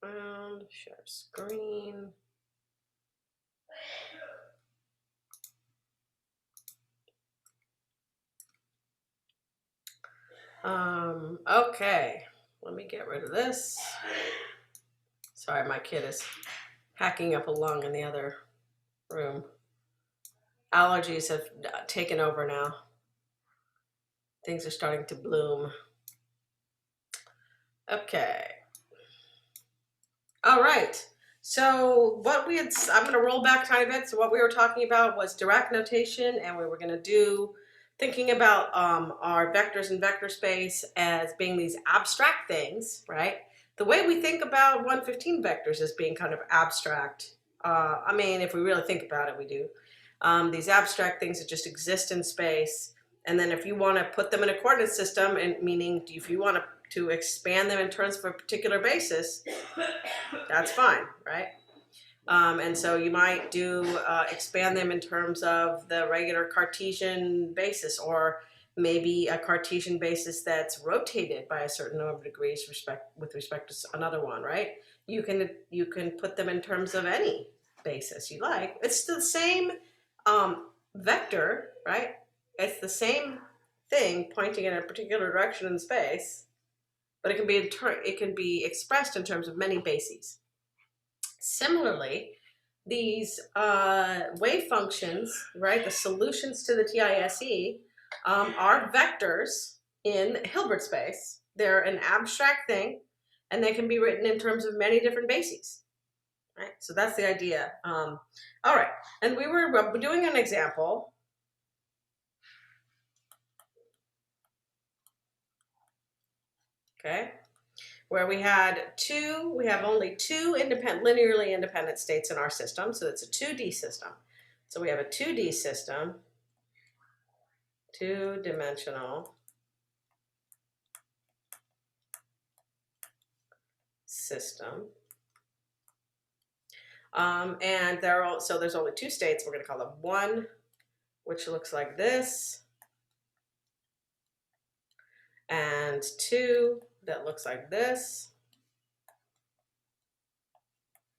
around, share screen. Okay, let me get rid of this. Sorry, my kid is hacking up a lung in the other room. Allergies have taken over now. Things are starting to bloom. Okay. All right. So I'm going to roll back a tiny bit. So what we were talking about was Dirac notation, and we were going to do thinking about our vectors in vector space as being these abstract things, right? The way we think about 115 vectors as being kind of abstract. I mean, if we really think about it, we do. These abstract things that just exist in space. And then if you want to put them in a coordinate system, and meaning if you want to expand them in terms of a particular basis, that's fine, right? And so you might do expand them in terms of the regular Cartesian basis, or maybe a Cartesian basis that's rotated by a certain number of degrees with respect to another one, right? You can put them in terms of any basis you like. It's the same vector, right? It's the same thing pointing in a particular direction in space, but it can be expressed in terms of many bases. Similarly, these wave functions, right, the solutions to the TISE, are vectors in Hilbert space. They're an abstract thing, and they can be written in terms of many different bases. Right, so that's the idea. All right, and we were doing an example. Okay, where we have only two linearly independent states in our system, so it's a 2D system. So we have a 2D system, two-dimensional system. And there's only two states. We're going to call them one, which looks like this, and two, that looks like this.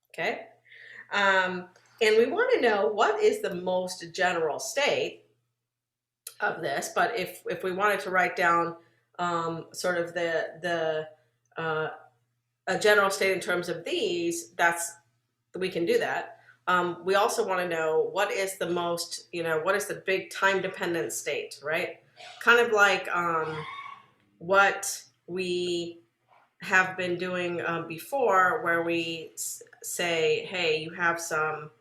Okay. And we want to know what is the most general state of this. But if we wanted to write down sort of a general state in terms of these, we can do that. We also want to know what is the most, what is the big time dependent state, right? Kind of like what we have been doing before, where we say, hey, you have some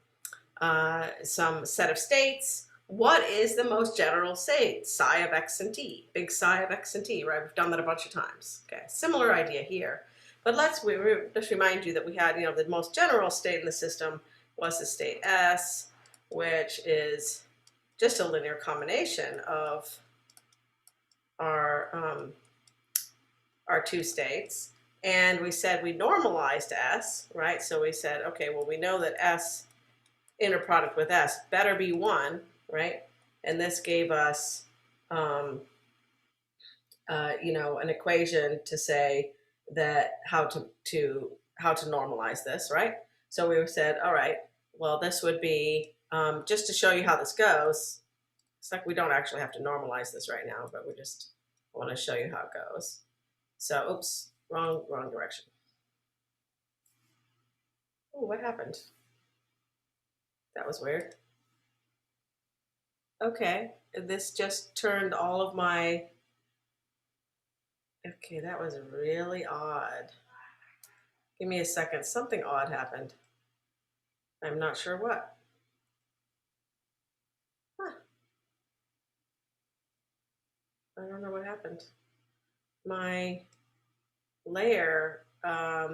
set of states. What is the most general state? Psi of x and t, big psi of x and t, right? We've done that a bunch of times. Okay, similar idea here. But let's just remind you that we had, the most general state in the system was the state S, which is just a linear combination of our two states. And we said we normalized S, right? So we said, okay, well, we know that S inner product with S better be 1, right? And this gave us, an equation to say that how to normalize this, right? So we said, all right, well, this would be, just to show you how this goes. It's like we don't actually have to normalize this right now, but we just want to show you how it goes. So, oops, wrong direction. Oh, what happened? That was weird. Okay, this just turned all of my, okay, that was really odd. Give me a second, something odd happened. I'm not sure what. Huh. I don't know what happened. My layer all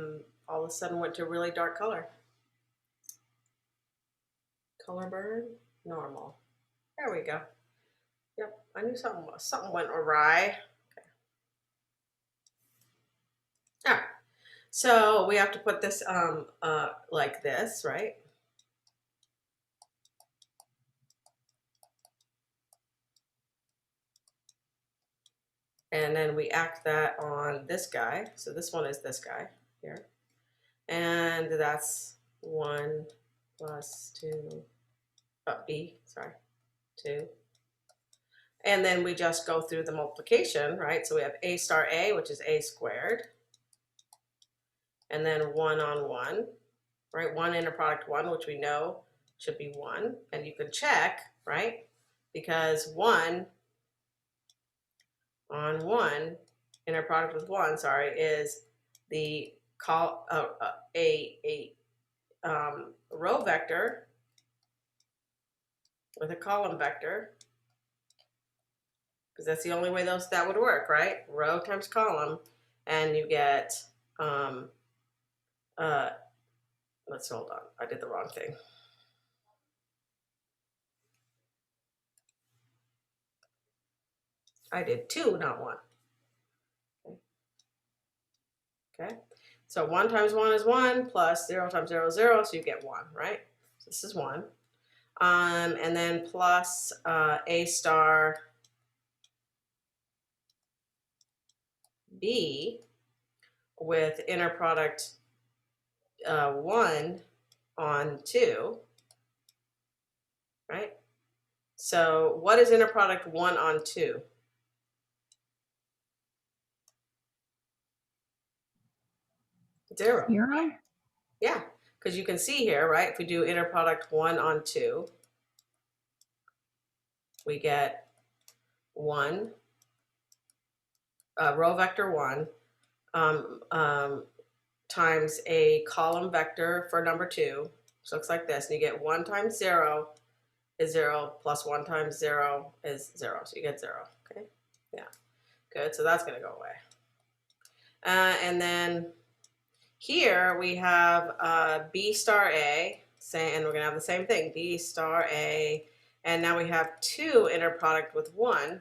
of a sudden went to a really dark color. Color burn, normal. There we go. Yep, I knew something went awry. Okay. All right. So we have to put this like this, right? And then we act that on this guy. So this one is this guy here. and that's 1 plus 2, b, sorry, 2. And then we just go through the multiplication, right? So we have a star a, which is a squared, and then 1 on 1, right? 1 inner product 1, which we know should be 1. And you can check, right? Because 1 on 1, inner product with 1, sorry, is the row vector with a column vector, because that's the only way that would work, right? Row times column, and you get, let's hold on, I did the wrong thing. I did 2, not 1. Okay, so 1 times 1 is 1, plus 0 times 0 is 0, so you get 1, right? So this is 1. And then plus a star b with inner product 1 on 2, right? So what is inner product 1 on 2? 0. 0? Yeah, because you can see here, right? If we do inner product 1 on 2, we get 1, row vector 1, times a column vector for number 2. So it looks like this. And you get 1 times 0 is 0, plus 1 times 0 is 0. So you get 0. Okay, yeah, good. So that's going to go away. And then here we have b star a, and we're going to have the same thing, b star a, and now we have 2 inner product with 1,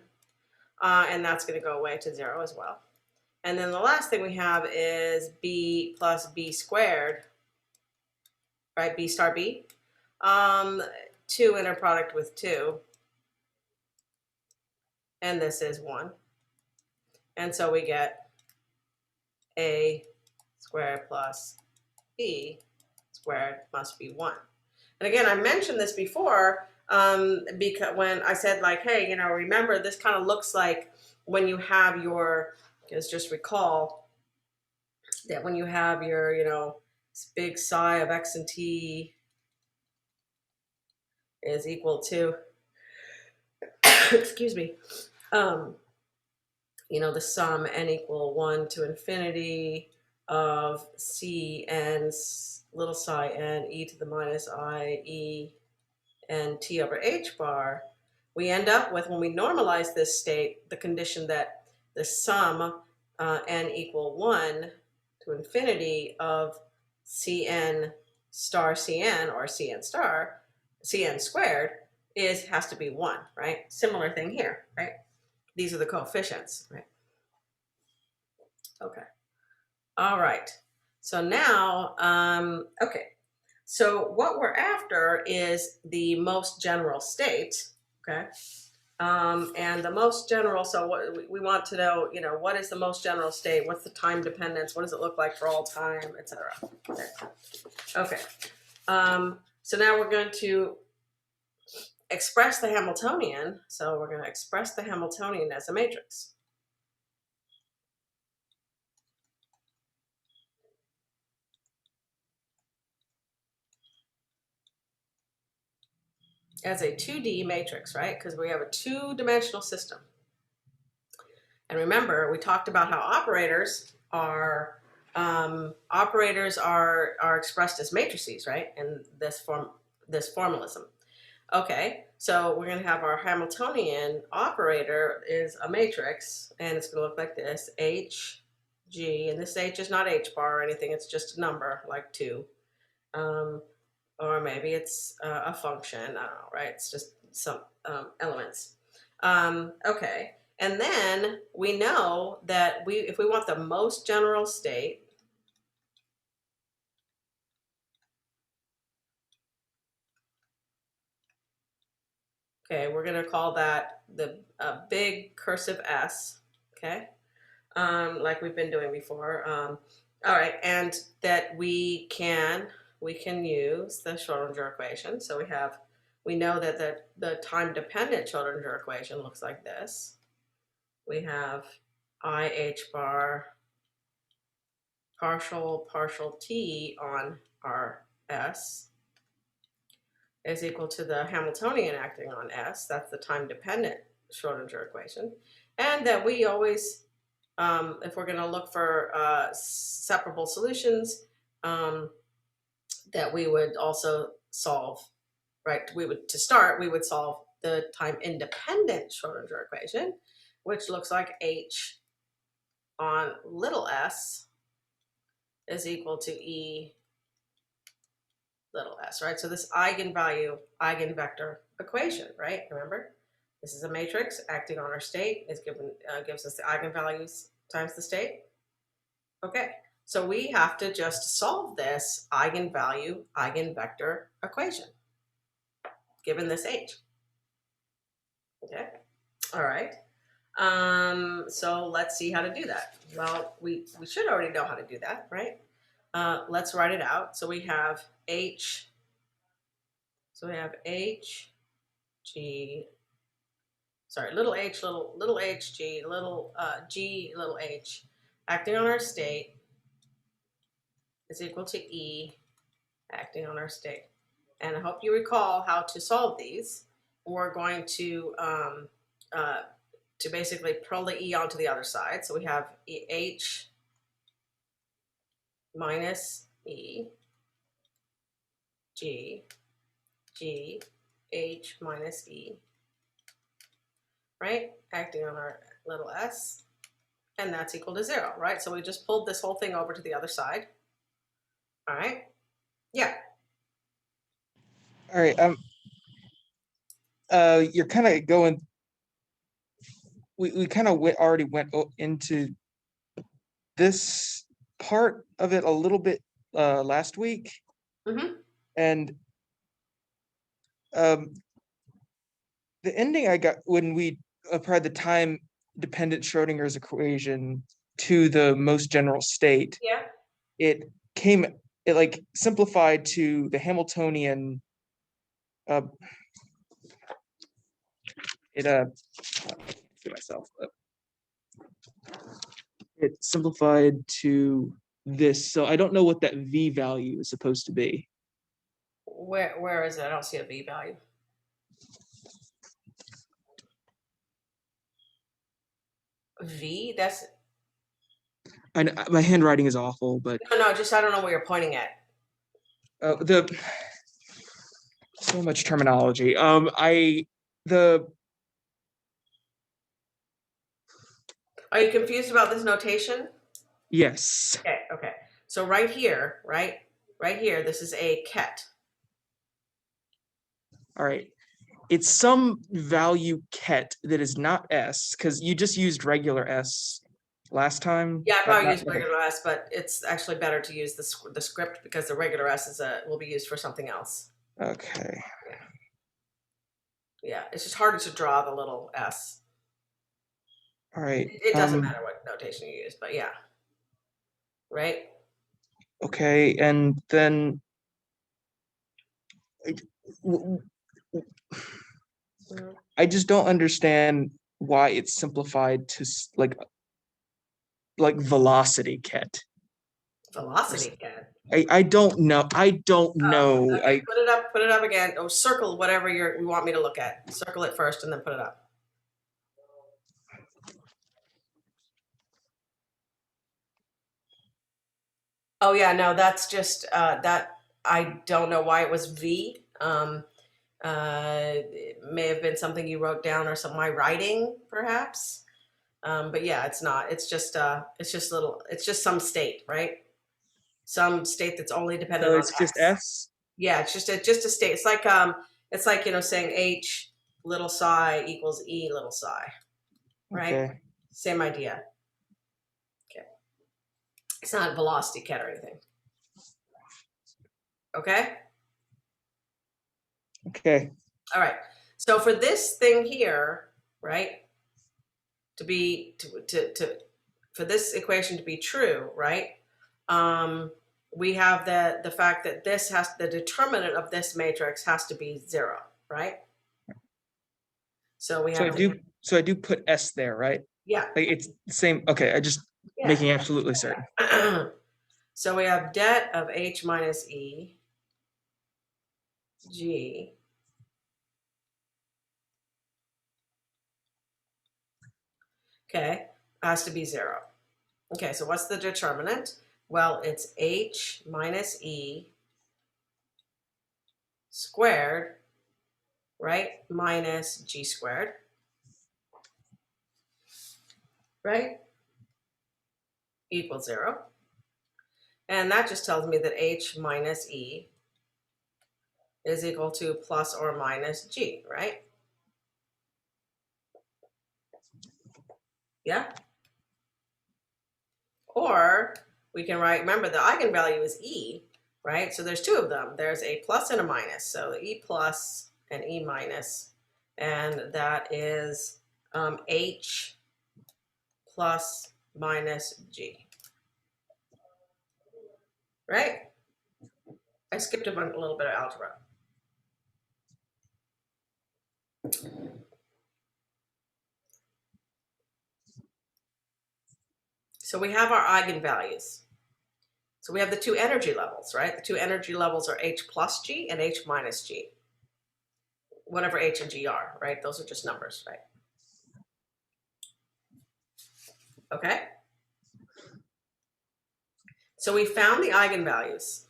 and that's going to go away to 0 as well. And then the last thing we have is b plus b squared, right? B star b, 2 inner product with 2, and this is 1. And so we get a squared plus b squared must be 1. And again, I mentioned this before because when I said, like, hey, remember, this kind of looks like when you have your, just recall that when you have your, big psi of x and t is equal to, excuse me, the sum n equal 1 to infinity of c n little psi n e to the minus I e and t over h bar, we end up with, when we normalize this state, the condition that the sum n equal 1 to infinity of cn star cn, or cn star cn squared, has to be 1, right? Similar thing here, right? These are the coefficients, right? Okay. All right. So now, okay. So what we're after is the most general state, okay? And the most general, so what we want to know, what is the most general state? What's the time dependence? What does it look like for all time, etc. Okay. So now we're going to express the Hamiltonian. So we're going to express the Hamiltonian as a matrix. As a 2D matrix, right? Because we have a 2-dimensional system. And remember, we talked about how operators are expressed as matrices, right? In this formalism. Okay, so we're going to have our Hamiltonian operator is a matrix, and it's going to look like this: H, G, and this H is not H bar or anything; it's just a number like 2, or maybe it's a function. I don't know, right? It's just some elements. Okay. And then we know that if we want the most general state, okay, we're going to call that the big cursive S, okay, like we've been doing before. All right, and that we can use the Schrodinger equation. So we know that the time dependent Schrodinger equation looks like this. We have I h bar partial t on our s is equal to the Hamiltonian acting on s. That's the time dependent Schrodinger equation, and that we always, if we're going to look for separable solutions, um, that we would also solve, right? We would solve the time independent Schrodinger equation, which looks like h on little s is equal to e little s, right? So this eigenvalue, eigenvector equation, right? Remember, this is a matrix acting on our state. Gives us the eigenvalues times the state. Okay, so we have to just solve this eigenvalue, eigenvector equation, given this h. Okay, all right. So let's see how to do that. Well, we should already know how to do that, right? Let's write it out. So we have h. So we have h g. Sorry, little h, little h g, little g, little h, acting on our state is equal to e acting on our state. And I hope you recall how to solve these. We're going to basically pull the e onto the other side. So we have h minus e, g, g, h minus e, right? Acting on our little s, and that's equal to 0, right? So we just pulled this whole thing over to the other side. All right? Yeah. All right. You're kind of going. We kind of already went into this part of it a little bit last week, Mm-hmm. and um, the ending I got when we applied the time dependent Schrodinger's equation to the most general state, Yeah. it came it like simplified to the Hamiltonian. Uh, it to myself. It simplified to this, so I don't know what that v value is supposed to be. Where is it? I don't see a v value. V? That's My handwriting is awful, but no. Just I don't know where you're pointing at. the so much terminology. I the Are you confused about this notation? Yes. Okay. Okay. So right here, right here, this is a ket. All right. It's some value ket that is not s, because you just used regular s last time. Yeah, I probably Not use regular s, but it's actually better to use the script because the regular s will be used for something else. okay. Yeah. Yeah, it's just harder to draw the little s. All right. It doesn't matter what notation you use, but yeah, right? Okay, and then Mhm. I just don't understand why it's simplified to like velocity ket. Velocity ket. I don't know. I don't Oh, know. okay. Put it up. Put it up again. Oh, circle whatever you want me to look at. Circle it first, and then put it up. Oh yeah, no, that's just that. I don't know why it was V. It may have been something you wrote down or some my writing, perhaps. But yeah, it's not. It's just little. It's just some state, right? Some state that's only So dependent on it's just x. s. Yeah, it's just a state. It's like saying h little psi equals e little psi, right? Okay. Same idea. Okay, it's not velocity ket or anything. Okay. Okay. All right. So for this thing here, right, to be to for this equation to be true, right? we have the fact that the determinant of this matrix has to be 0, right? So we So have I do put S there, right? yeah, Like it's the same. Okay, I just yeah. making absolutely certain. So we have det of H minus E G. Okay, has to be 0. Okay, so what's the determinant? Well, it's H minus E squared, right? Minus G squared, right? Equals 0. And that just tells me that H minus E is equal to plus or minus G, right? Yeah? Or we can write, remember the eigenvalue is E, right? So there's 2 of them. There's a plus and a minus. So E plus and E minus. And that is H plus minus G, right? I skipped a little bit of algebra. So we have our eigenvalues. So we have the 2 energy levels, right? The 2 energy levels are H plus G and H minus G. Whatever H and G are, right? Those are just numbers, right? Okay? So we found the eigenvalues.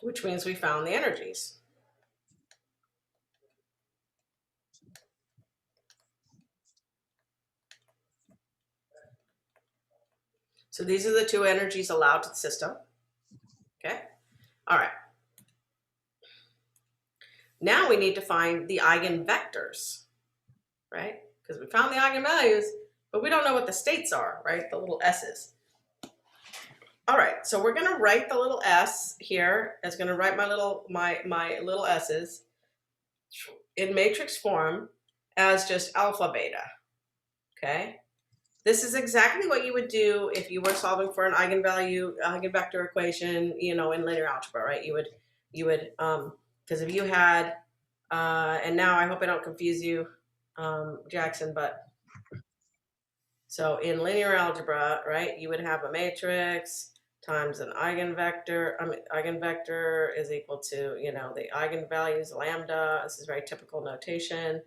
Which means we found the energies. So these are the 2 energies allowed to the system. Okay? All right. Now we need to find the eigenvectors, right? Because we found the eigenvalues, but we don't know what the states are, right? The little s's. All right, so we're gonna write the little s here. It's gonna write my little s's in matrix form as just alpha beta. Okay? This is exactly what you would do if you were solving for an eigenvector equation, in linear algebra, right? You would, because if you had, and now I hope I don't confuse you, Jackson, but so in linear algebra, right, you would have a matrix times an eigenvector. Eigenvector is equal to, the eigenvalues, lambda. This is very typical notation,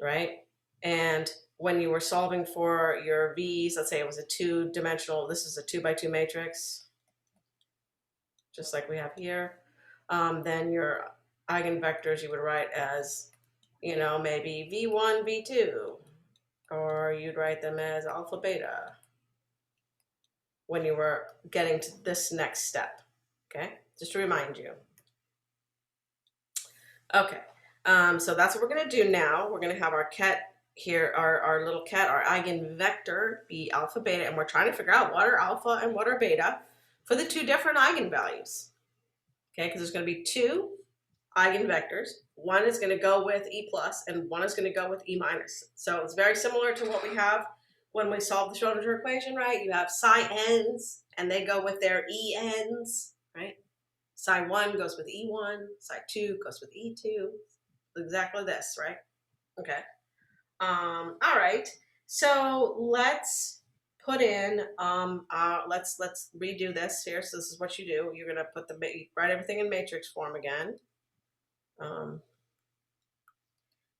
right? And when you were solving for your V's, let's say it was a 2-dimensional, this is a 2 by 2 matrix, just like we have here, then your eigenvectors you would write as, maybe V1, V2, or you'd write them as alpha beta when you were getting to this next step, okay? Just to remind you. Okay, so that's what we're gonna do now. We're gonna have our ket here, our little ket, our eigenvector be alpha beta, and we're trying to figure out what are alpha and what are beta for the 2 different eigenvalues, okay? Because there's gonna be 2 eigenvectors. One is gonna go with E plus and one is gonna go with E minus. So it's very similar to what we have when we solve the Schrodinger equation, right? You have psi n's and they go with their E n's, right? Psi 1 goes with E1, psi 2 goes with E2. Exactly this, right? Okay. All right. So let's put in, let's redo this here. So this is what you do. You're gonna write everything in matrix form again.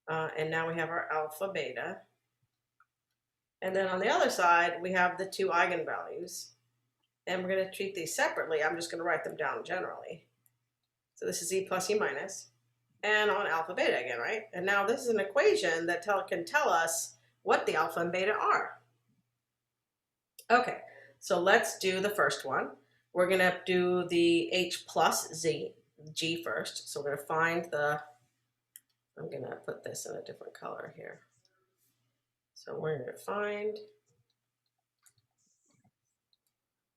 And now we have our alpha beta. And then on the other side, we have the 2 eigenvalues. And we're going to treat these separately. I'm just going to write them down generally. So this is E plus E minus. And on alpha beta again, right? And now this is an equation that can tell us what the alpha and beta are. Okay, so let's do the first one. We're going to do the H plus G first. So we're going to find I'm going to put this in a different color here. So we're going to find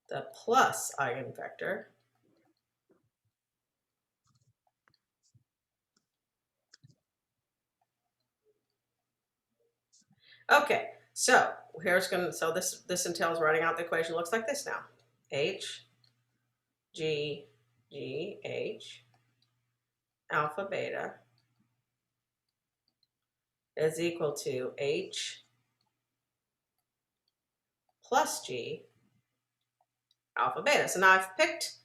the plus eigenvector. Okay, so this entails writing out the equation. Looks like this now. H G G H alpha beta is equal to H plus G alpha beta. So now I've picked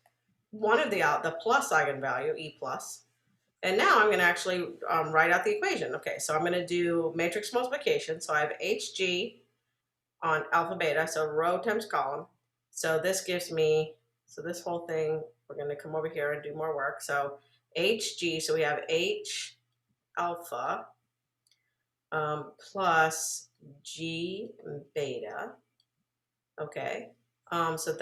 one of the plus eigenvalue, E plus, and now I'm going to actually write out the equation. Okay, so I'm going to do matrix multiplication. So I have HG on alpha beta, so row times column. So this gives me, so this whole thing, we're going to come over here and do more work. So HG, so we have H alpha plus G beta. Okay, so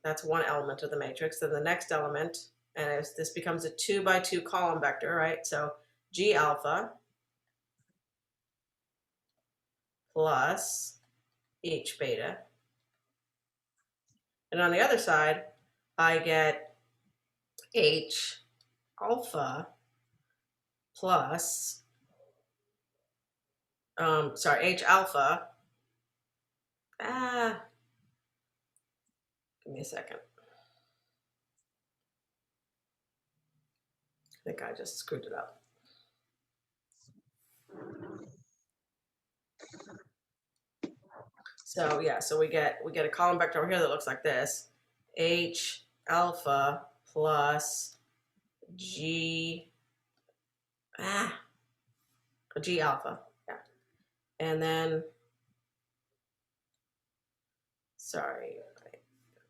that's one element of the matrix. Then the next element, and this becomes a 2 by 2 column vector, right? So G alpha plus H beta. And on the other side, I get H alpha plus, H alpha. Give me a second. I think I just screwed it up. So yeah, so we get a column vector over here that looks like this. H alpha plus G G alpha. Yeah. And then sorry,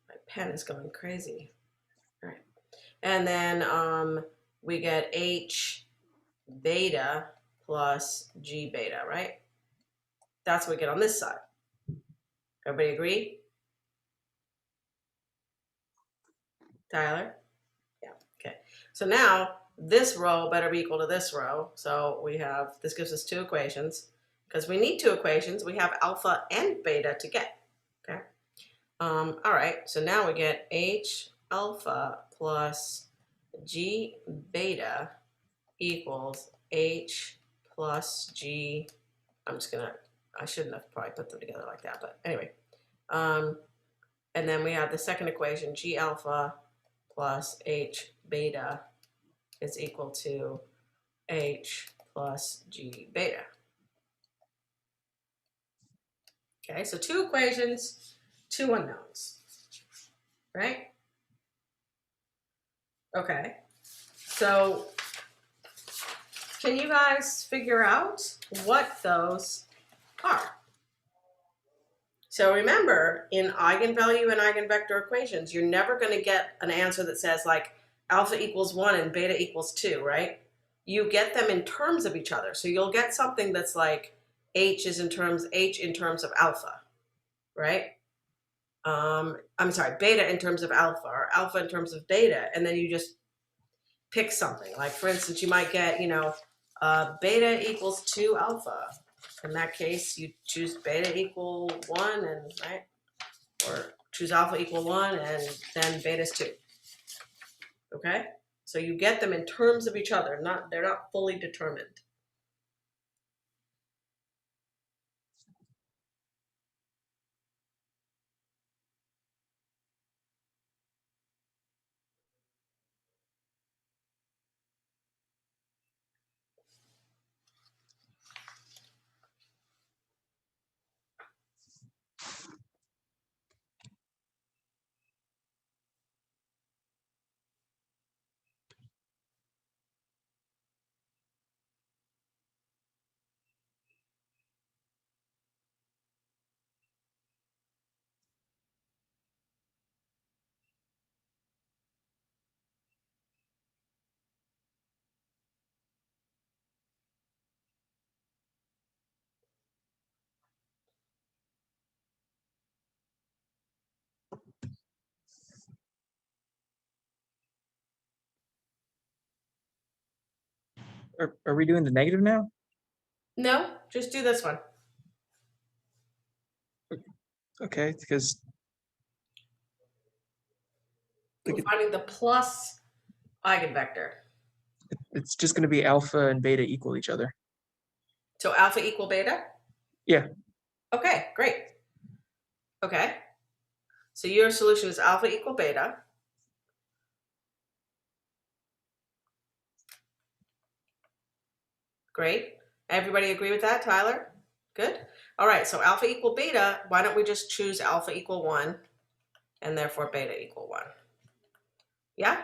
my pen is going crazy. All right. And then we get H beta plus G beta, right? That's what we get on this side. Everybody agree? Tyler? Yeah, okay. So now this row better be equal to this row. So we have, this gives us two equations. Because we need two equations, we have alpha and beta to get, okay? All right, so now we get H alpha plus G beta equals H plus G. I shouldn't have probably put them together like that, but anyway. And then we have the second equation, G alpha plus H beta is equal to H plus G beta. Okay, so two equations, two unknowns, right? Okay, so can you guys figure out what those are? So remember, in eigenvalue and eigenvector equations, you're never going to get an answer that says like alpha equals 1 and beta equals 2, right? You get them in terms of each other. So you'll get something that's like H in terms of alpha, right? I'm sorry, beta in terms of alpha, or alpha in terms of beta, and then you just pick something. Like for instance, you might get, beta equals 2 alpha. In that case, you choose beta equal 1 and right, or choose alpha equal 1 and then beta's 2. Okay? So you get them in terms of each other, they're not fully determined. Are we doing the negative now? No, just do this one. Okay, because We're finding the plus eigenvector. it's just going to be alpha and beta equal each other. So alpha equal beta? Yeah. Okay, great. Okay. So your solution is alpha equal beta. Great. Everybody agree with that, Tyler? Good. All right, so alpha equal beta, why don't we just choose alpha equal 1 and therefore beta equal 1? Yeah?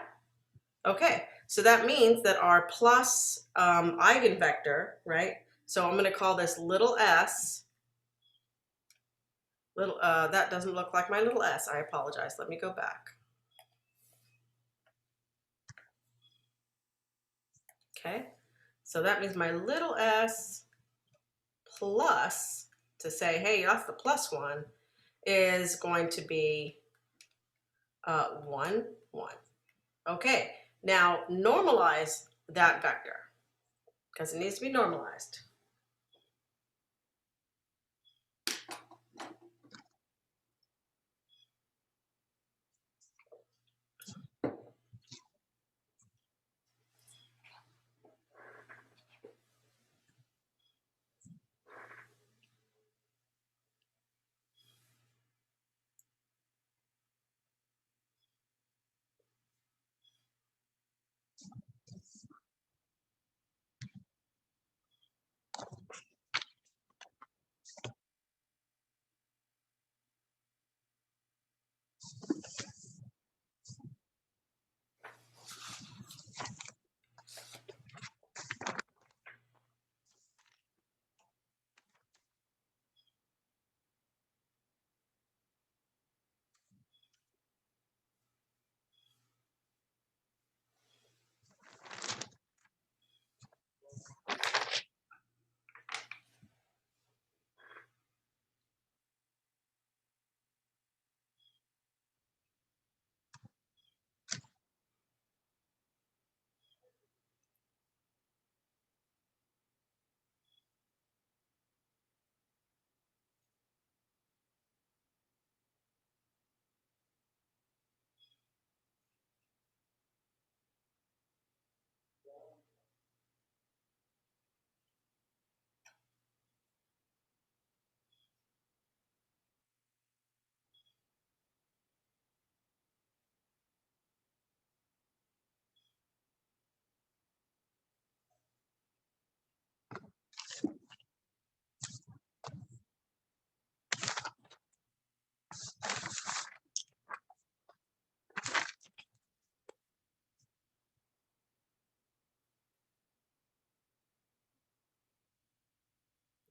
Okay, so that means that our plus eigenvector, right? So I'm going to call this little s. Little that doesn't look like my little s. I apologize. Let me go back. Okay, so that means my little s plus, to say, hey, that's the plus one, is going to be 1, 1. Okay, now normalize that vector because it needs to be normalized.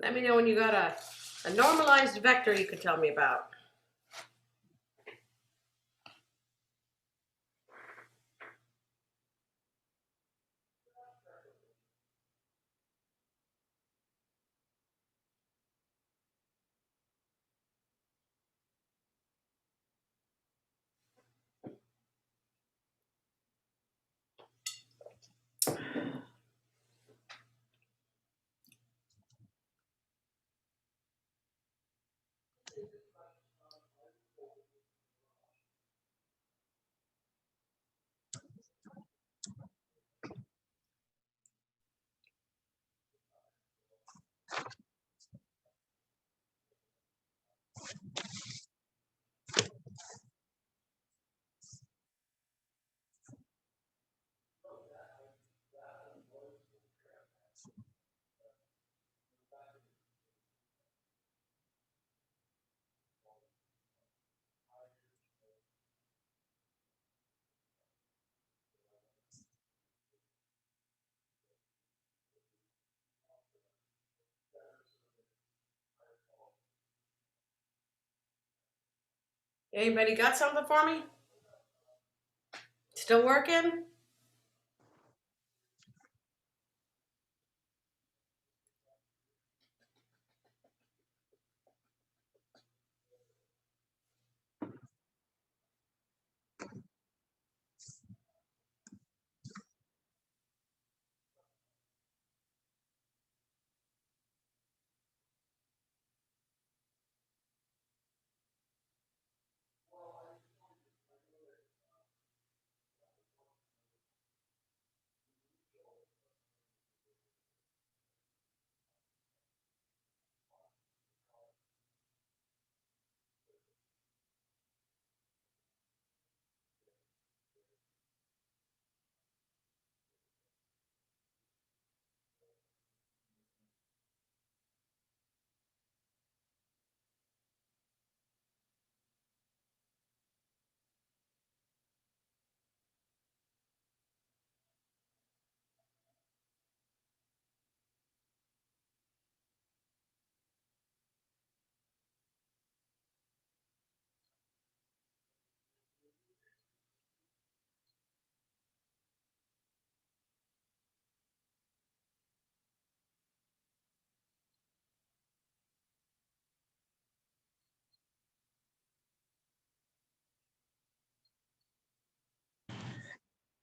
Let me know when you got a normalized vector you can tell me about. Anybody got something for me? Still working?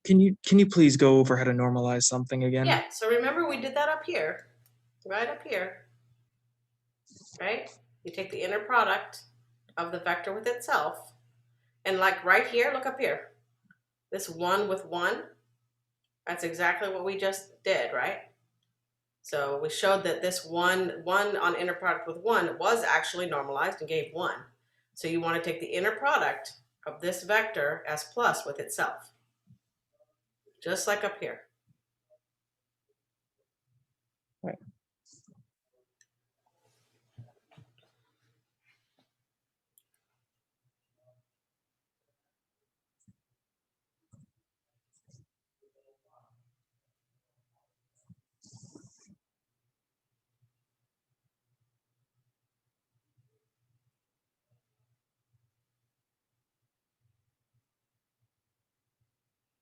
can you please go over how to normalize something again? Yeah, so remember we did that up here, right up here, right? You take the inner product of the vector with itself, and like right here, look up here. This 1 with 1, that's exactly what we just did, right? So we showed that this 1 on inner product with 1 was actually normalized and gave 1. So you want to take the inner product of this vector as plus with itself, just like up here. Right.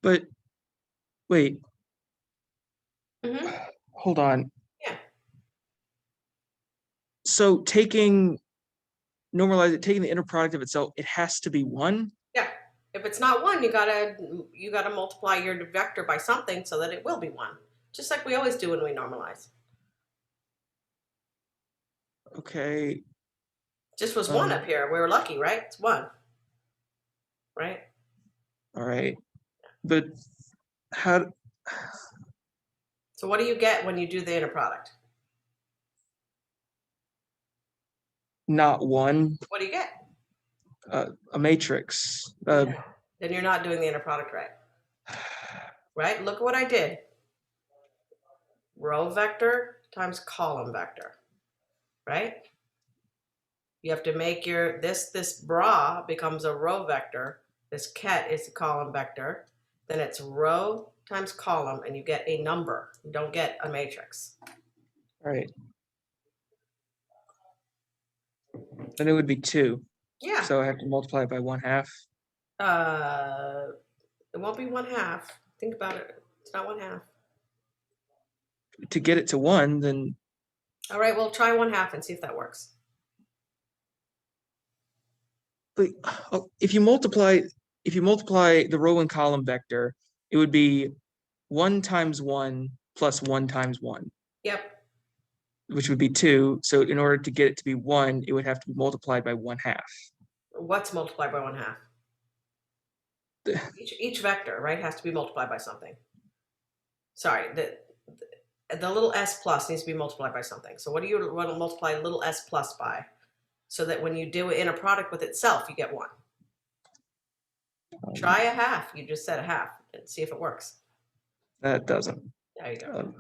But wait, Mm-hmm. hold on. Yeah. So taking the inner product of itself, it has to be 1? Yeah. If it's not 1, you gotta multiply your vector by something so that it will be 1, just like we always do when we normalize. Okay. Just was 1 up here. We were lucky, right? It's 1, right? All right. But how So what do you get when you do the inner product? not 1? What do you get? A matrix. No. Then you're not doing the inner product right. Right? Look at what I did. Row vector times column vector, right? You have to make this bra becomes a row vector. This ket is a column vector. Then it's row times column, and you get a number. You don't get a matrix. Right. Then it would be 2. Yeah. So I have to multiply it by 1/2. It won't be 1/2. Think about it. It's not 1/2. To get it to 1, then All right, well, try 1/2 and see if that works. but, if you multiply the row and column vector, it would be 1 times 1 plus 1 times 1, Yep. which would be 2. So in order to get it to be 1, it would have to be multiplied by 1/2. What's multiplied by 1/2? Each vector, right, has to be multiplied by something. Sorry, the little s plus needs to be multiplied by something. So what do you want to multiply little s plus by? So that when you do it in a product with itself, you get 1. Try a half. You just said a half and see if it works. That doesn't. There you go.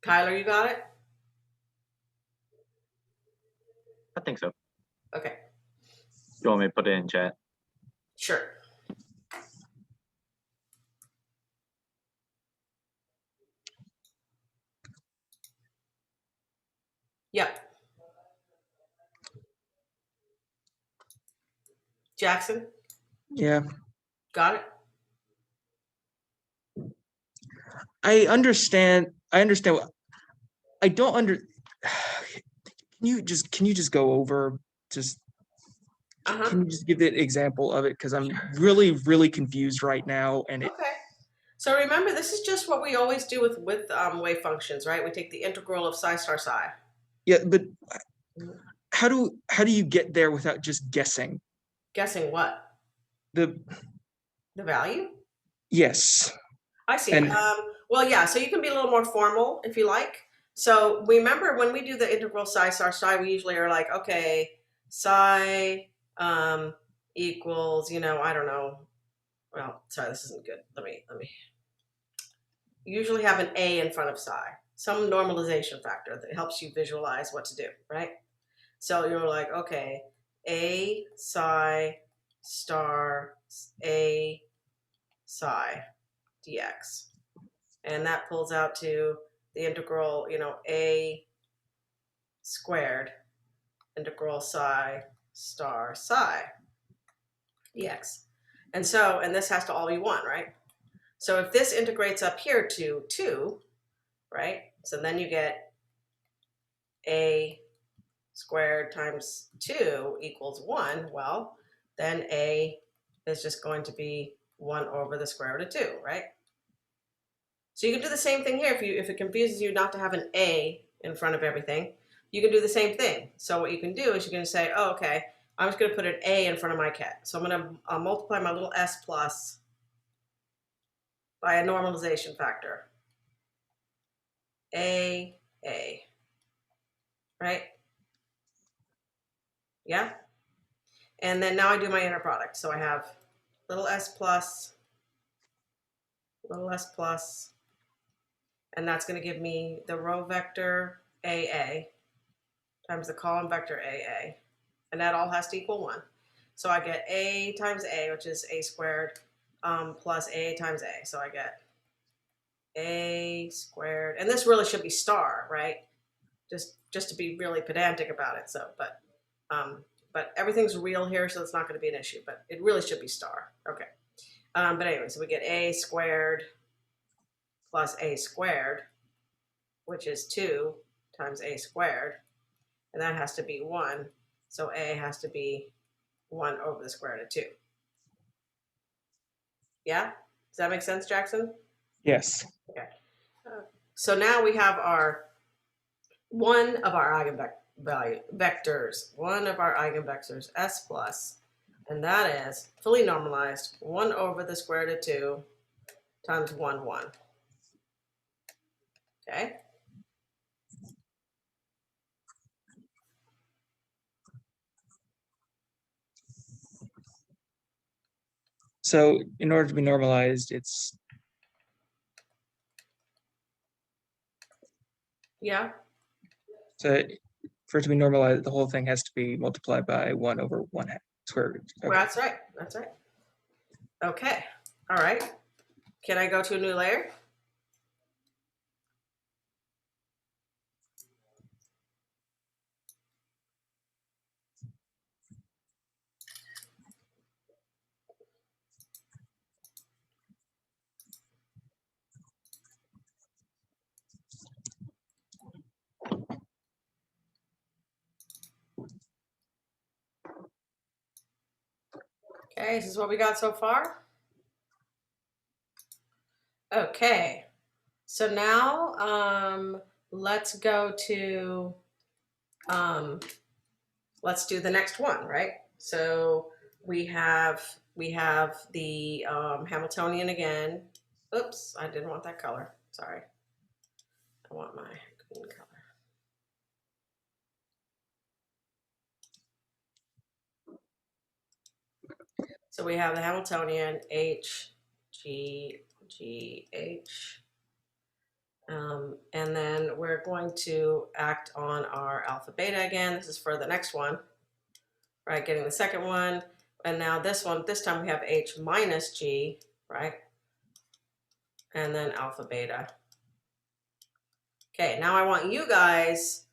Kyler, you got it? I think so. Okay, You want me to put it in chat? sure. Yep. Jackson, Yeah, got it? I understand. What I don't under. Can you just go over just Uh-huh. can you just give the example of it, because I'm really confused right now, and it Okay. So remember, this is just what we always do with wave functions, right? We take the integral of psi star psi. yeah, but how do you get there without just guessing Guessing what? the The value? yes I see. and Well, yeah, so you can be a little more formal if you like. So remember when we do the integral psi star psi, we usually are like, okay, psi equals, I don't know. Well, sorry, this isn't good. Let me. You usually have an a in front of psi, some normalization factor that helps you visualize what to do, right? So you're like, okay, a psi star a psi dx. And that pulls out to the integral, a squared integral psi star psi dx. And this has to all be 1, right? So if this integrates up here to 2, right? So then you get a squared times 2 equals 1, well, then A is just going to be 1 over the square root of 2, right? So you can do the same thing here. If it confuses you not to have an A in front of everything, you can do the same thing. So what you can do is you can say, oh, okay, I'm just going to put an A in front of my cat. So I'm going to multiply my little s plus by a normalization factor. A, right? Yeah? And then now I do my inner product. So I have little s plus, and that's going to give me the row vector AA times the column vector AA. And that all has to equal 1. So I get A times A, which is A squared, plus A times A. So I get A squared, and this really should be star, right? Just to be really pedantic about it. So, but everything's real here, so it's not going to be an issue. But it really should be star. Okay. But anyway, so we get A squared plus A squared, which is 2 times A squared, and that has to be 1. So A has to be 1 over the square root of 2. Yeah? Does that make sense, Jackson? Yes. Okay. So now we have our one of our eigenvectors, S plus, and that is fully normalized 1 over the square root of 2 times 1, 1. Okay? So in order to be normalized, it's Yeah? so for it to be normalized, the whole thing has to be multiplied by 1 over 1/2 square root. Well, Okay. that's right. That's right. Okay. All right. Can I go to a new layer? Okay, this is what we got so far. Okay. So now let's go to let's do the next one, right? So we have the Hamiltonian again. Oops, I didn't want that color. Sorry. I want my green color. So we have the Hamiltonian H, G, G, H. And then we're going to act on our alpha beta again. This is for the next one, right? Getting the second one. And now this one, this time we have H minus G, right? And then alpha beta. Okay, now I want you guys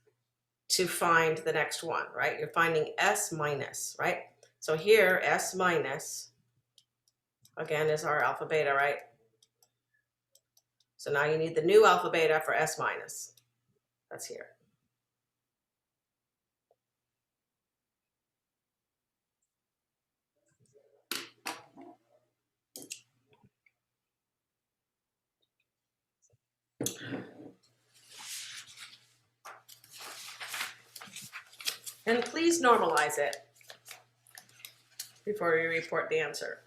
to find the next one, right? You're finding S minus, right? So here, S minus, again, is our alpha beta, right? So now you need the new alpha beta for S minus. That's here. And please normalize it before you report the answer.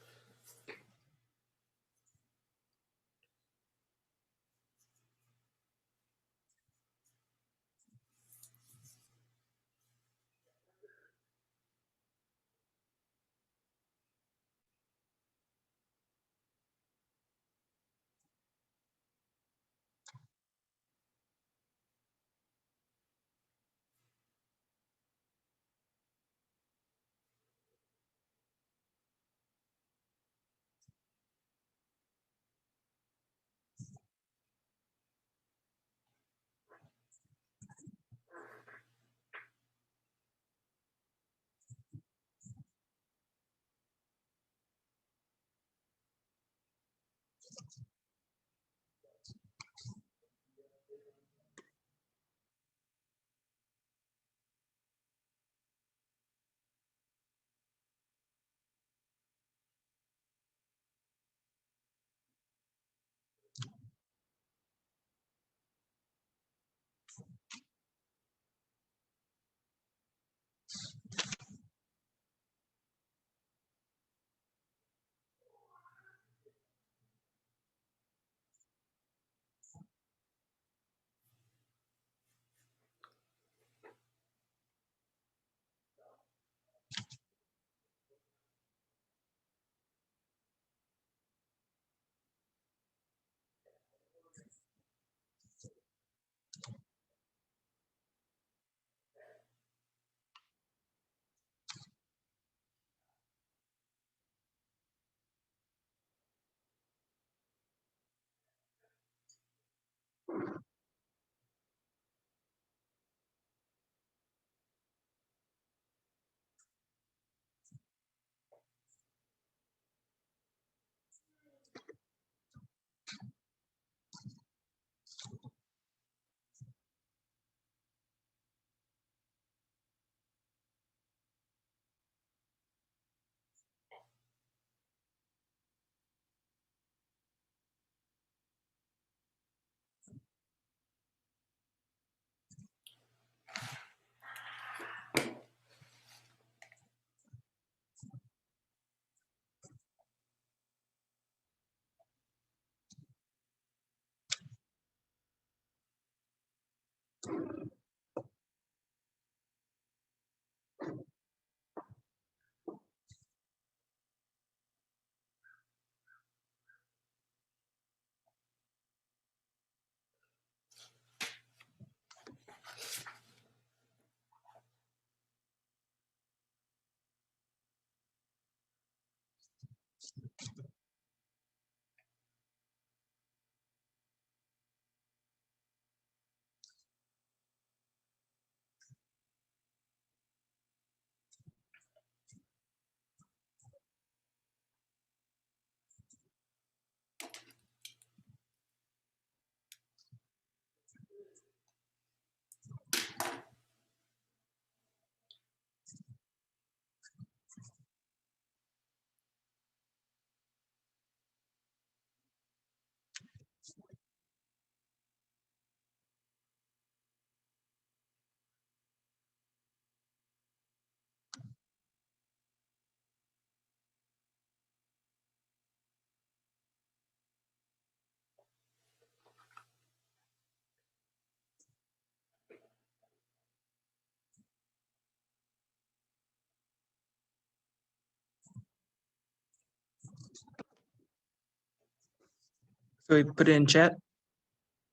So we put it in chat.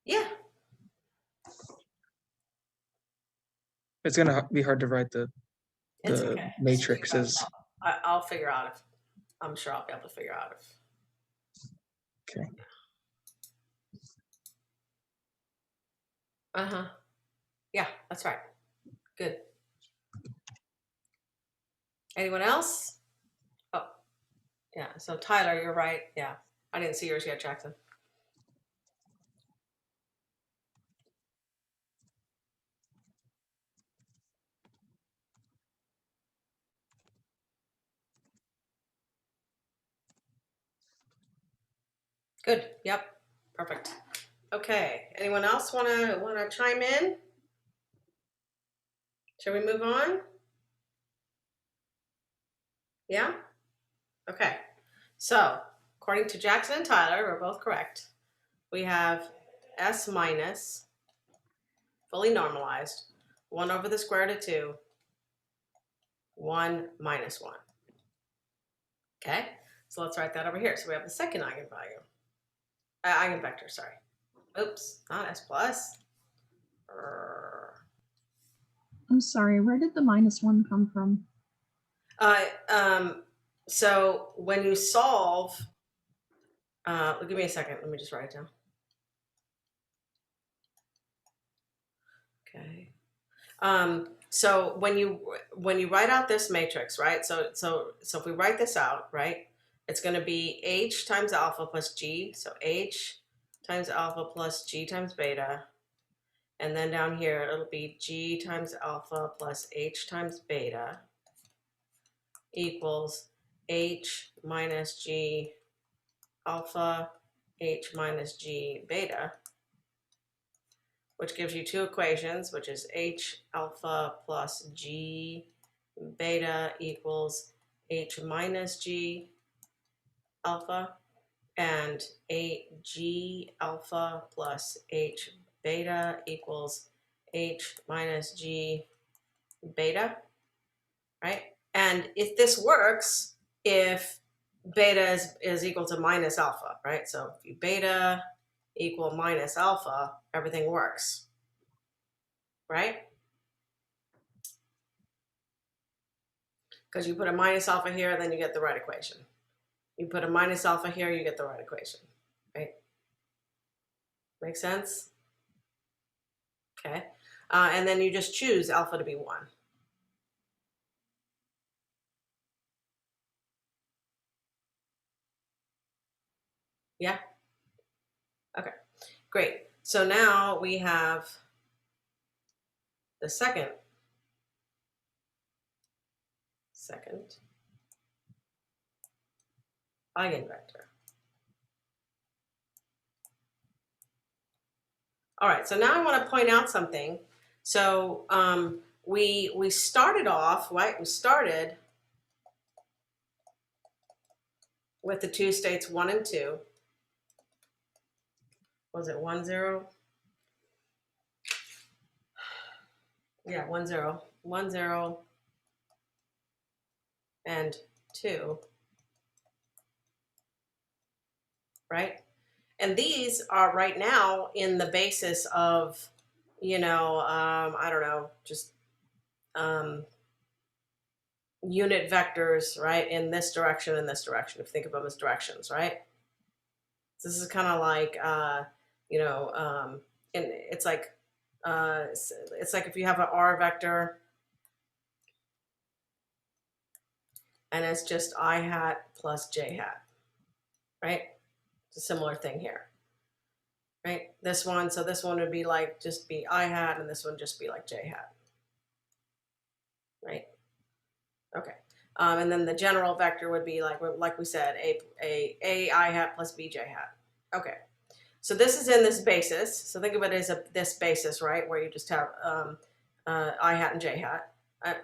Yeah. It's gonna be hard to write the It's okay. matrices. I'll figure out if, I'm sure I'll be able to figure out if. Okay. Uh-huh. Yeah, that's right. Good. Anyone else? Oh, yeah. So Tyler, you're right. Yeah. I didn't see yours yet, Jackson. Good. Yep. Perfect. Okay. Anyone else wanna chime in? Shall we move on? Yeah? Okay. So according to Jackson and Tyler, we're both correct. We have S minus, fully normalized, 1 over the square root of 2, 1 minus 1. Okay? So let's write that over here. So we have the second eigenvalue. Eigenvector, sorry. Oops, not S plus. I'm sorry, where did the -1 come from? So when you solve, give me a second. Let me just write it down. Okay. So when you write out this matrix, right? So if we write this out, right, it's going to be H times alpha plus G. So H times alpha plus G times beta. And then down here, it'll be G times alpha plus H times beta equals H minus G alpha, H minus G beta, which gives you two equations, which is H alpha plus G beta equals H minus G alpha, and G alpha plus H beta equals H minus G beta, right? And if this works, if beta is equal to minus alpha, right? So if you beta equal minus alpha, everything works, right? Because you put a minus alpha here, then you get the right equation. You put a minus alpha here, you get the right equation, right? Make sense? Okay. And then you just choose alpha to be 1. Yeah? Okay, great. So now we have the second eigenvector. All right, so now I want to point out something. So we started off, right? We started with the two states 1 and 2. Was it 1, 0? Yeah, 1 0, 1 0, and 2, right? And these are right now in the basis of, I don't know, just um, unit vectors, right? In this direction and this direction, if you think of them as directions, right? So this is kind of like, and it's like if you have an R vector and it's just I hat plus J hat, right? It's a similar thing here, right? So this one would be like just be I hat, and this one just be like J hat, right? Okay. And then the general vector would be like we said, a I hat plus B J hat. Okay. So this is in this basis. So think of it as this basis, right, where you just have I hat and J hat.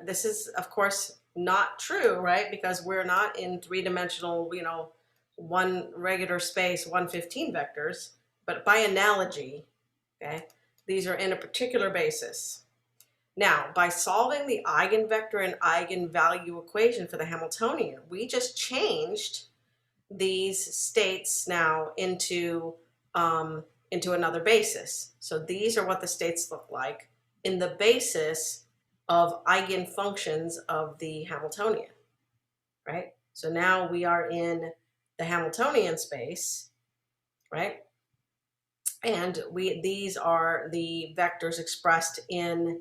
This is, of course, not true, right, because we're not in three-dimensional, one regular space, 115 vectors, but by analogy, okay, these are in a particular basis. Now, by solving the eigenvector and eigenvalue equation for the Hamiltonian, we just changed these states now into another basis. So these are what the states look like in the basis of eigenfunctions of the Hamiltonian, right? So now we are in the Hamiltonian space, right? And these are the vectors expressed in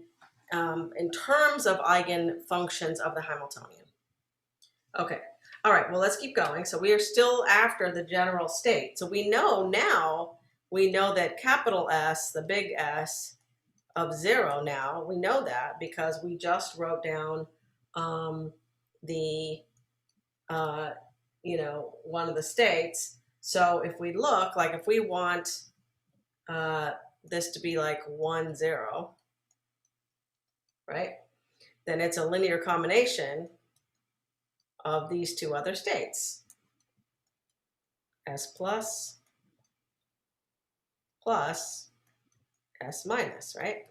terms of eigenfunctions of the Hamiltonian. Okay. All right, well, let's keep going. So we are still after the general state. So we know that capital S, the big S of 0 now, we know that because we just wrote down the, one of the states. So if we look, like if we want this to be like 1 0, right, then it's a linear combination of these two other states, S plus S minus, right?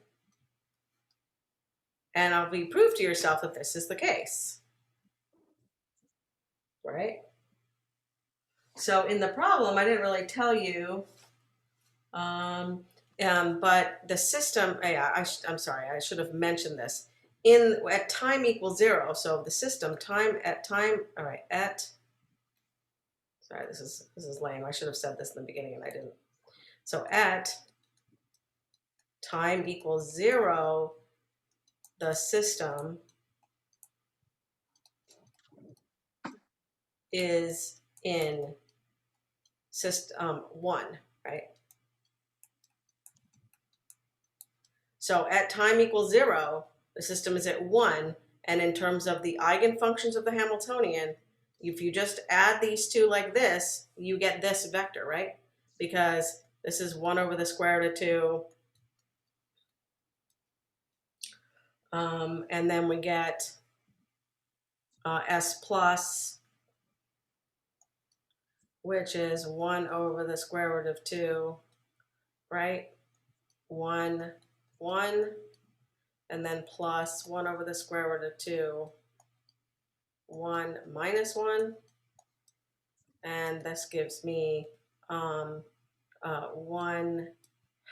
And I'll be prove to yourself that this is the case, right? So in the problem, I didn't really tell you, but the system, I'm sorry, I should have mentioned this. At time equals 0, so the system, all right, sorry, this is lame. I should have said this in the beginning and I didn't. So at time equals 0, the system is in system 1, right? So at time equals 0, the system is at 1, and in terms of the eigenfunctions of the Hamiltonian, if you just add these two like this, you get this vector, right? Because this is 1 over the square root of 2, and then we get S plus, which is 1 over the square root of 2, right? 1, 1, and then plus 1 over the square root of 2, 1 minus 1, and this gives me 1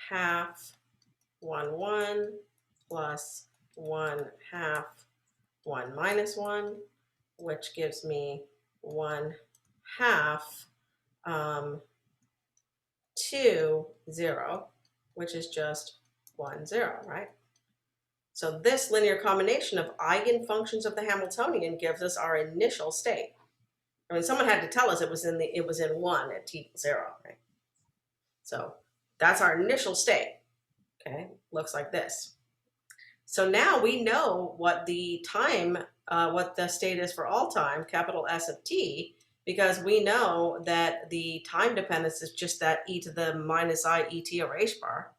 half 1 1 plus 1 half 1 minus 1, which gives me 1 half 2 0, which is just 1 0, right? So this linear combination of eigenfunctions of the Hamiltonian gives us our initial state. I mean, someone had to tell us it was in 1 at t equals 0, right? So that's our initial state. Okay, looks like this. So now we know what the state is for all time, capital S of t, because we know that the time dependence is just that e to the minus I et over h bar,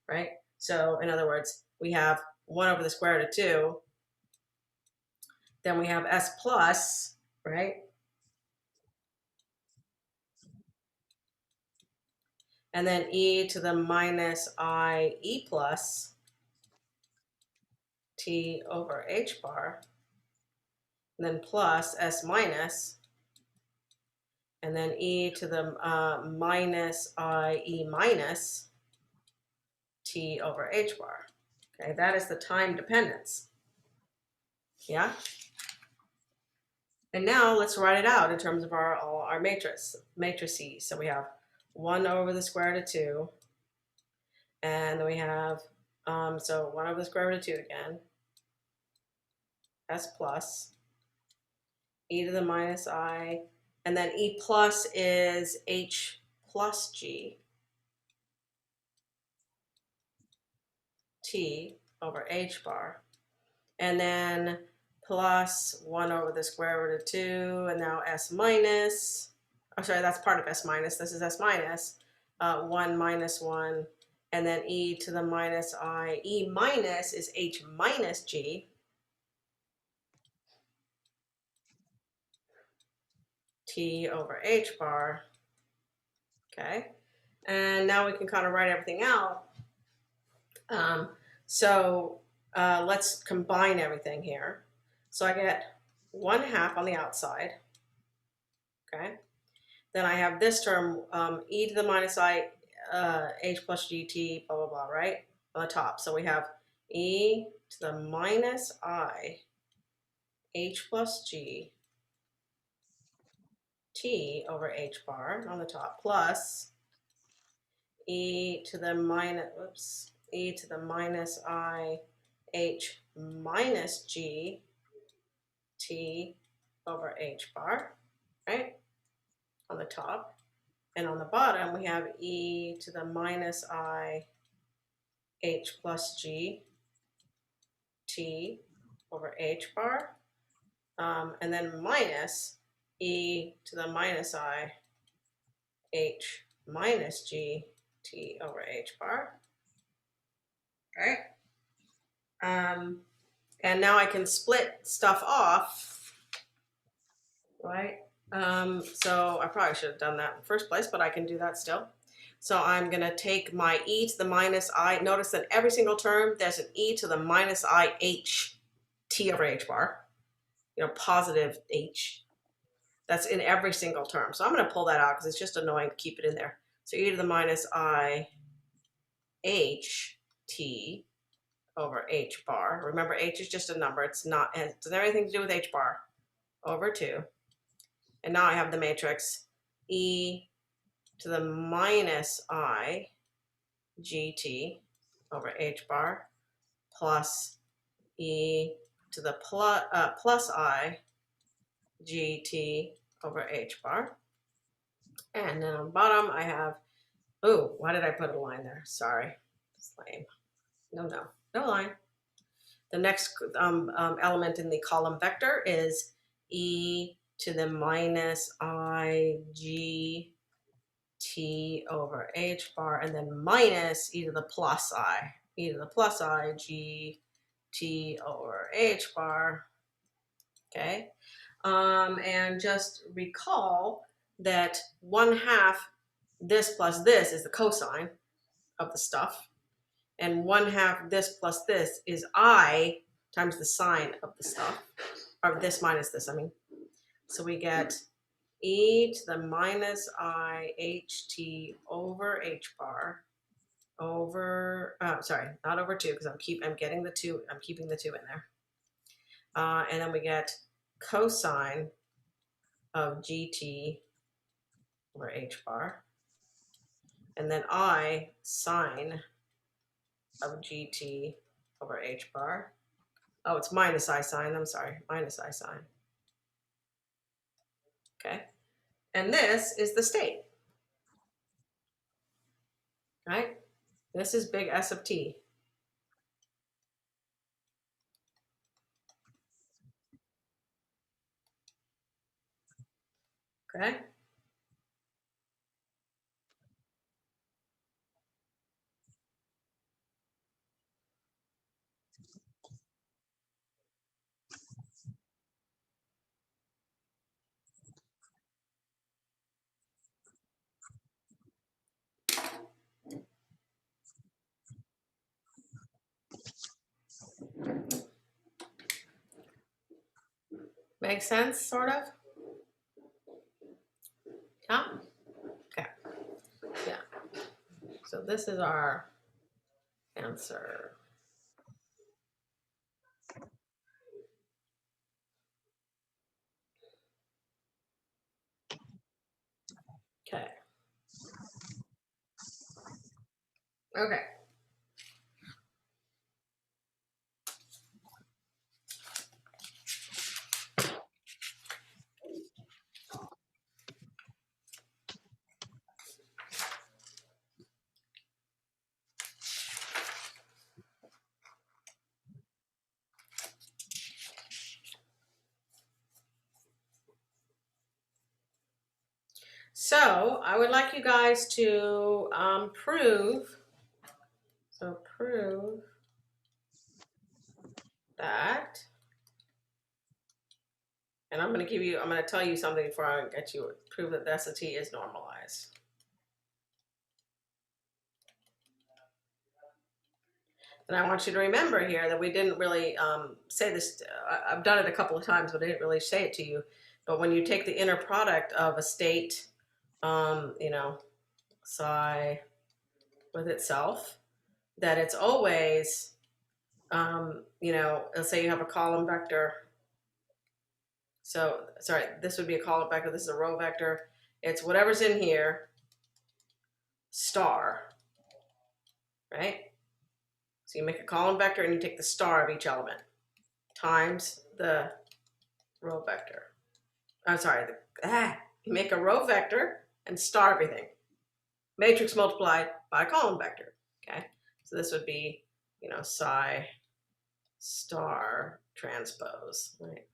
right? So in other words, we have 1 over the square root of 2, then we have S plus, right? And then e to the minus I e plus, T over H bar, and then plus S minus, and then e to the minus I e minus T over H bar. Okay, that is the time dependence. Yeah? And now let's write it out in terms of our matrices. So we have 1 over the square root of 2, and then we have, so 1 over the square root of 2 again, S plus, e to the minus I, and then e plus is H plus G, T over H bar, and then plus 1 over the square root of 2, and now S minus, oh sorry, that's part of S minus, this is S minus, 1 minus 1, and then e to the minus I, e minus is H minus G, T over H bar, okay? And now we can kind of write everything out. So let's combine everything here. So I get 1/2 on the outside, okay? Then I have this term, e to the minus I, h plus gt, blah, blah, blah, right? On the top. So we have e to the minus I, h plus g, t over h bar on the top, plus e to the minus, e to the minus I, h minus g, t over h bar, right? On the top. And on the bottom, we have e to the minus I, h plus g, t over h bar. And then minus e to the minus I, h minus g, t over h bar. Right? And now I can split stuff off, right? So I probably should have done that in the first place, but I can do that still. So I'm going to take my e to the minus I. Notice that every single term, there's an e to the minus I h t over h bar, positive h. That's in every single term. So I'm going to pull that out because it's just annoying to keep it in there. So e to the minus I h t over h bar. Remember, h is just a number. It doesn't have anything to do with h bar, over 2. And now I have the matrix e to the minus I gt over h bar plus e to the plus I gt over h bar. And then on the bottom I have, oh, why did I put a line there? Sorry, it's lame. No line. The next element in the column vector is e to the minus I g t over h bar, and then minus e to the plus I g t over h bar. Okay, and just recall that 1/2 this plus this is the cosine of the stuff, and 1/2 this plus this is I times the sine of the stuff, or this minus this, I mean. So we get e to the minus I ht over h bar over, sorry, not over 2, because I'm keeping the 2 in there. And then we get cosine of gt over h bar, and then I sine of gt over h bar. Oh, it's minus I sine, I'm sorry, minus I sine. Okay, and this is the state, right? This is big S of t. Okay. Makes sense, sort of? Yeah? Okay. Yeah. So this is our answer. Okay. Okay. So I would like you guys to prove that, and I'm going to tell you something before I get you prove that the SAT is normalized. And I want you to remember here that we didn't really say this. I've done it a couple of times, but I didn't really say it to you. But when you take the inner product of a state, you know, psi with itself, that it's always, you know, let's say you have a column vector. So, sorry, this would be a column vector. This is a row vector. It's whatever's in here, star, right? So you make a column vector and you take the star of each element times the row vector. I'm sorry, you make a row vector and star everything. Matrix multiplied by a column vector, okay? So this would be, you know, psi star transpose, right?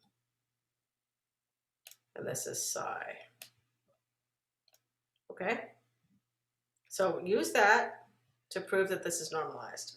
And this is psi, okay? So use that to prove that this is normalized.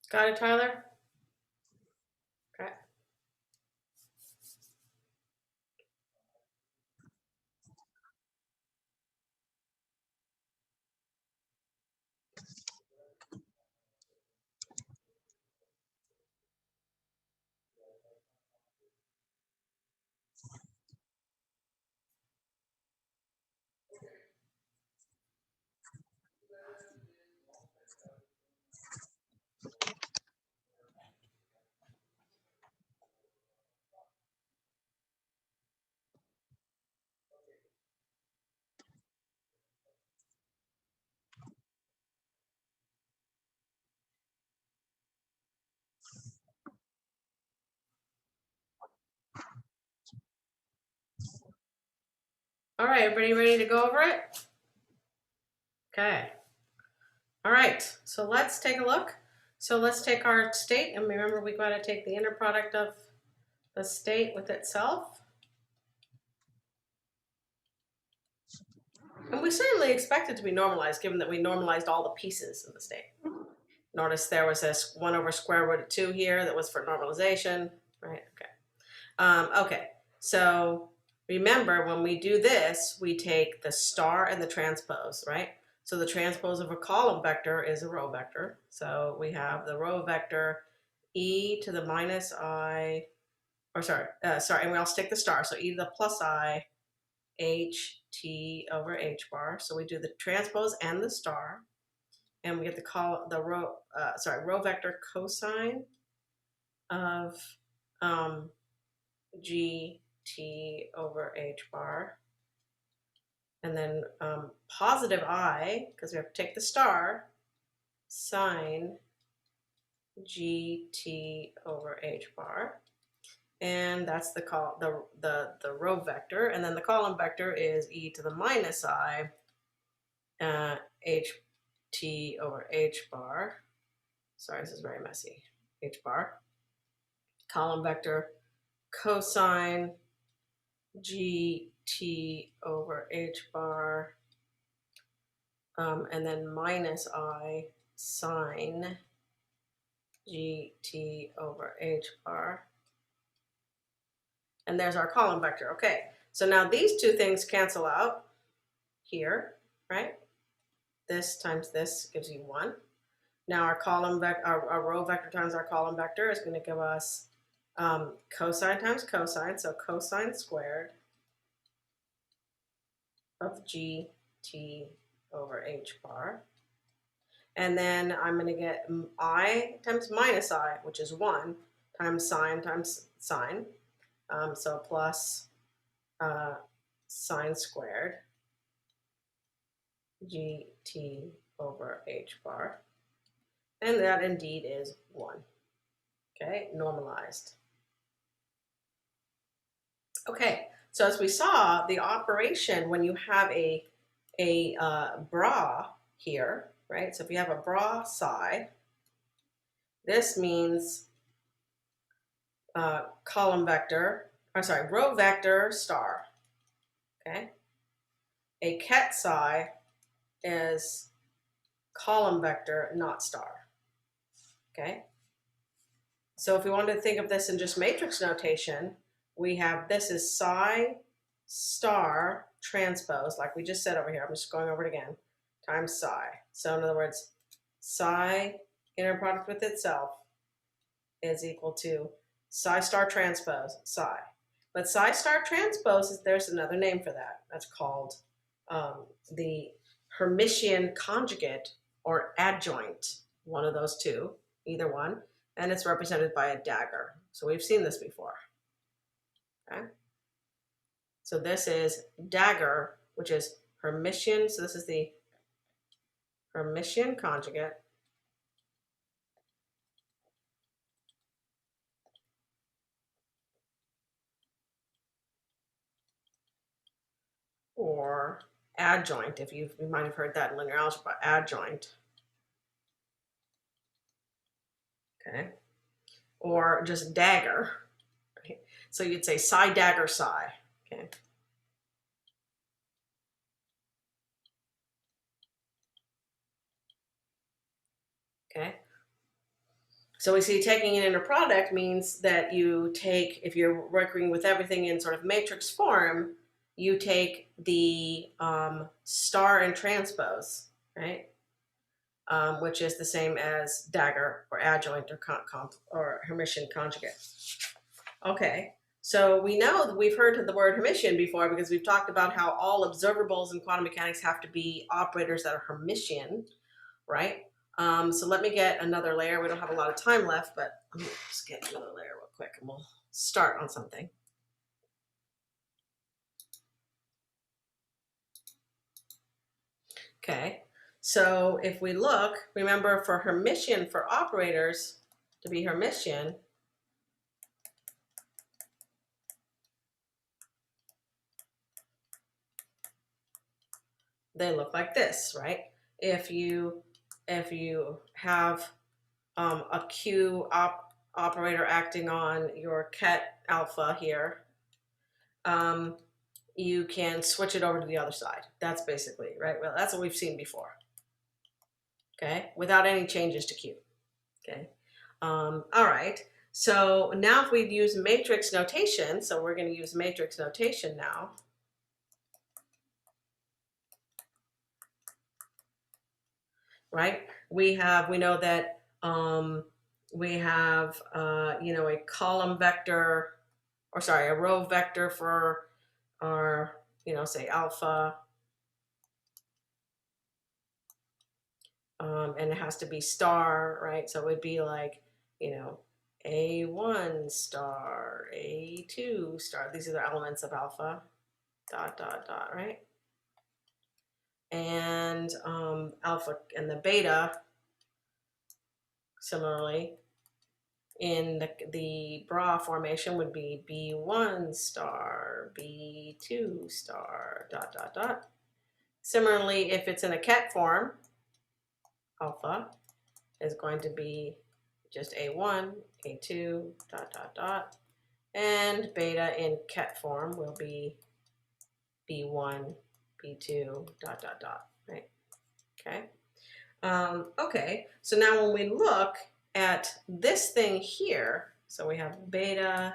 Got it, Tyler? Okay. All right, everybody ready to go over it? Okay. All right, so let's take a look. So let's take our state, and remember we got to take the inner product of the state with itself. And we certainly expect it to be normalized, given that we normalized all the pieces of the state. Notice there was this 1 over square root of 2 here that was for normalization, right? Okay. Okay, so remember when we do this, we take the star and the transpose, right? So the transpose of a column vector is a row vector. So we have the row vector e to the minus I, or sorry, and we also take the star. So e to the plus I h t over h bar. So we do the transpose and the star, and we get the row vector cosine of g t over h bar, and then positive I, because we have to take the star, sine g t over h bar, and that's the row vector, and then the column vector is e to the minus I h t over h bar. Sorry, this is very messy. H bar. Column vector cosine g t over h bar, and then minus I sine g t over h bar. And there's our column vector. Okay, so now these two things cancel out here, right? This times this gives you 1. Now our our row vector times our column vector is going to give us cosine times cosine, so cosine squared of g t over h bar. And then I'm going to get I times minus I, which is 1, times sine. So plus sine squared gt over h bar. And that indeed is 1. Okay, normalized. Okay, so as we saw, the operation when you have a bra here, right? So if you have a bra psi, this means column vector, row vector star. Okay, a ket psi is column vector, not star. Okay, so if we wanted to think of this in just matrix notation, we have this is psi star transpose, like we just said over here. I'm just going over it again, times psi. So in other words, psi inner product with itself is equal to psi star transpose psi. But psi star transpose, there's another name for that. That's called the Hermitian conjugate or adjoint, one of those two, either one, and it's represented by a dagger. So we've seen this before. Okay. So this is dagger, which is Hermitian. So this is the Hermitian conjugate or adjoint, if you might have heard that in linear algebra, adjoint. Okay. Or just dagger. Right? So you'd say psi dagger psi. Okay. Okay. So we see taking an inner product means that you take, if you're working with everything in sort of matrix form, you take the star and transpose, right? Which is the same as dagger or adjoint or Hermitian conjugate. Okay, so we know that we've heard the word Hermitian before because we've talked about how all observables in quantum mechanics have to be operators that are Hermitian, right? So let me get another layer. We don't have a lot of time left, but let me just get another layer real quick and we'll start on something. Okay, so if we look, remember for Hermitian, for operators to be Hermitian, they look like this, right? If you have a Q operator acting on your ket alpha here, you can switch it over to the other side. That's basically, right? Well, that's what we've seen before. Okay, without any changes to Q. Okay, all right. So now if we use matrix notation, so we're going to use matrix notation now. Right? We know that we have a column vector, or sorry, a row vector for our say alpha, and it has to be star, right? So it would be like A1 star, A2 star. These are the elements of alpha, dot dot dot, right? And alpha and the beta, similarly, in the bra formation would be B1 star, B2 star, dot dot dot. Similarly, if it's in a ket form, alpha is going to be just A1, A2, dot dot dot, and beta in ket form will be B1, B2, dot dot dot, right? Okay. Okay, so now when we look at this thing here, so we have beta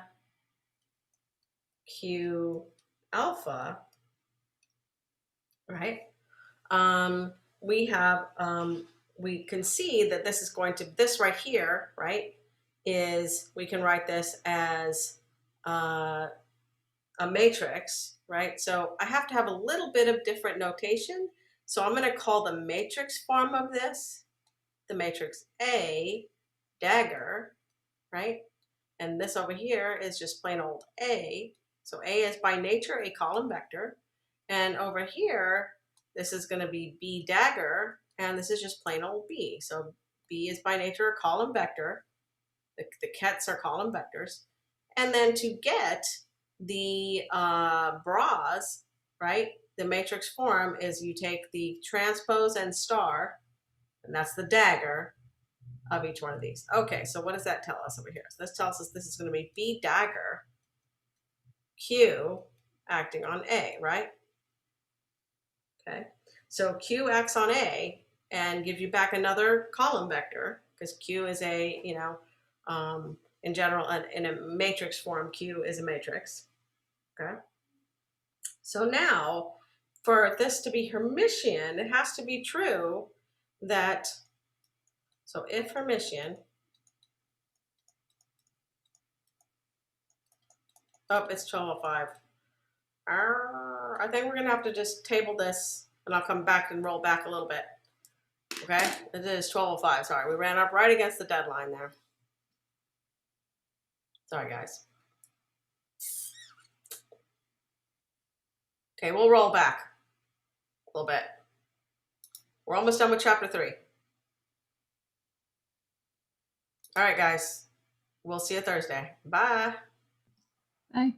Q alpha, right? We have, we can see that this is going to, this right here, right, is, we can write this as a matrix, right? So I have to have a little bit of different notation. So I'm going to call the matrix form of this the matrix A, dagger, right? And this over here is just plain old A. So A is by nature a column vector. And over here, this is going to be B dagger, and this is just plain old B. So B is by nature a column vector. The kets are column vectors. And then to get the bras, right, the matrix form is you take the transpose and star, and that's the dagger of each one of these. Okay, so what does that tell us over here? So this tells us this is going to be B dagger Q acting on A, right? Okay, so Q acts on A and gives you back another column vector because Q is a, in general, in a matrix form, Q is a matrix. Okay, so now for this to be Hermitian, it has to be true that, so if Hermitian, oh, it's 12:05. I think we're gonna have to just table this and I'll come back and roll back a little bit. Okay, it is 12:05, sorry. We ran up right against the deadline there. Sorry, guys. Okay, we'll roll back a little bit. We're almost done with chapter 3. All right, guys. We'll see you Thursday. Bye. Bye.